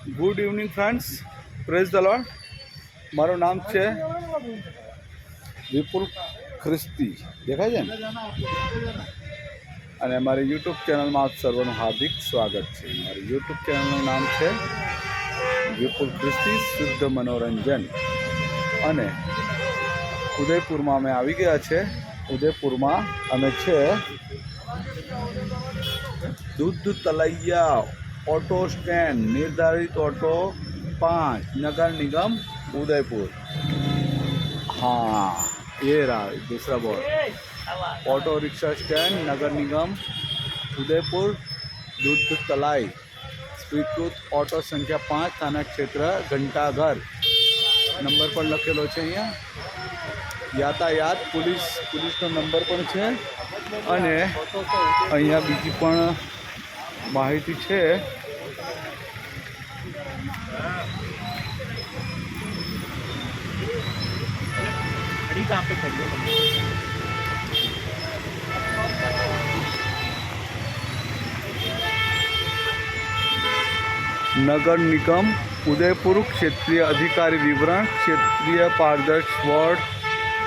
Good evening friends, praise the lord. મારું નામ છે વિપુલ ખ્રિસ્તી, દેખાય છે ને? અને મારી યુટ્યુબ ચેનલમાં આપ સર્વનું હાર્દિક સ્વાગત છે. મારી યુટ્યુબ ચેનલનું નામ છે વિપુલ ખ્રિસ્તી શુદ્ધ મનોરંજન. અને ઉદયપુરમાં અમે આવી ગયા છે. ઉદયપુરમાં અમે છે દૂધ તલૈયા ऑटो स्टैंड, निर्धारित ऑटो 5, नगर निगम उदयपुर. हाँ, ये रहा दूसरा बोर्ड. ऑटो रिक्शा स्टैंड, नगर निगम उदयपुर, दूध तलाई. स्वीकृत ऑटो संख्या 5, थाना क्षेत्र घंटाघर. नंबर पर लखेलो છે અહીંયા. યાતાયાત પોલીસનો નંબર પણ છે. અને અહીંયા બીજી પણ માહિતી છે. नगर निगम उदयपुर क्षेत्रीय अधिकारी विवरण, क्षेत्रीय पारदर्श वॉर्ड,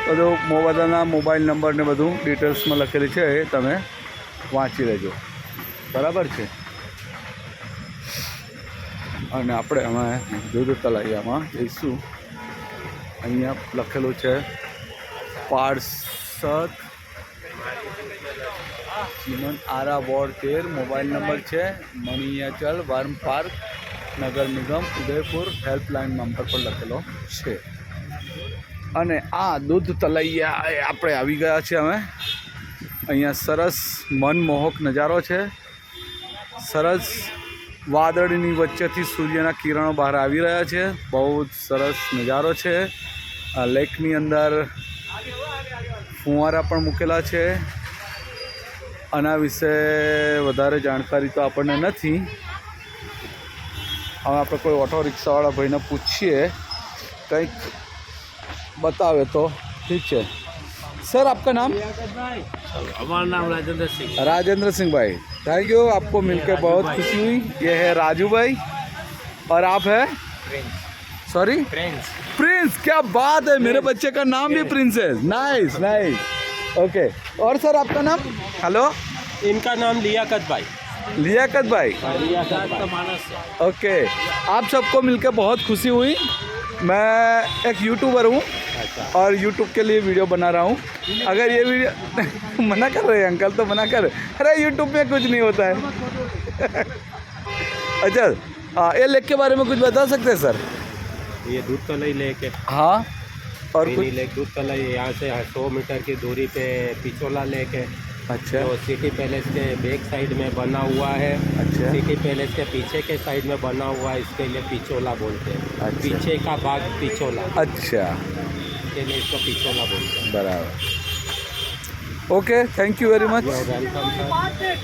બધો બધાના મોબાઈલ નંબર ને બધું ડિટેલ્સમાં લખેલી છે. તમે વાંચી લેજો, બરાબર છે. અને આપણે અમે દૂધ તલાઈયામાં જઈશું. અહીંયા લખેલું છે પાર્ષદ ચીમન આરા વોર્ડ 13. મોબાઈલ નંબર છે મણિયાચલ વર્મ પાર્ક, નગર નિગમ ઉદયપુર. હેલ્પલાઇન નંબર પર લખેલો છે. અને આ દૂધ તલૈયા આપણે આવી ગયા છે. અમે અહીંયા સરસ મનમોહક નજારો છે. સરસ વાદળની વચ્ચેથી સૂર્યના કિરણો બહાર આવી રહ્યા છે. બહુ જ સરસ નજારો છે. આ લેકની અંદર ફુવારા પણ મૂકેલા છે. આના વિશે વધારે જાણકારી તો આપણને નથી. હવે આપણે કોઈ ઓટો રિક્ષાવાળા ભાઈને પૂછીએ, કંઈક बतावे तो ठीक है. सर आपका नाम? हमारा नाम राजेंद्र सिंह. राजेंद्र सिंह भाई, थैंक यू. आपको मिलकर बहुत खुशी हुई. ये है राजू भाई और आप है सॉरी प्रिंस. क्या बात है, मेरे बच्चे का नाम भी प्रिंस है. Nice nice. ओके. और सर आपका नाम? हेलो. इनका नाम लियाकत भाई. लियाकत भाई, ओके. आप सबको मिलकर बहुत खुशी हुई. मैं एक यूट्यूबर हूँ और यूट्यूब के लिए वीडियो बना रहा हूँ. अगर ये वीडियो मना कर रहे हैं अंकल, तो मना कर. अरे यूट्यूब में कुछ नहीं होता है. अच्छा, ये लेक के बारे में कुछ बता सकते हैं सर? ये दूध तलाई लेक है. हाँ, और कुछ लेक दूध तलाई यहाँ से 100 मीटर की दूरी पे पिछोला लेक है. अच्छा. जो सिटी पैलेस के बैक साइड में बना हुआ है. अच्छा. सिटी पैलेस के पीछे के साइड में बना हुआ है, इसके लिए पिछोला बोलते हैं. अच्छा. पीछे का भाग पिछोला. अच्छा, इसके लिए इसको पिछोला बोलते हैं. बराबर. Okay, thank you very much. Welcome sir.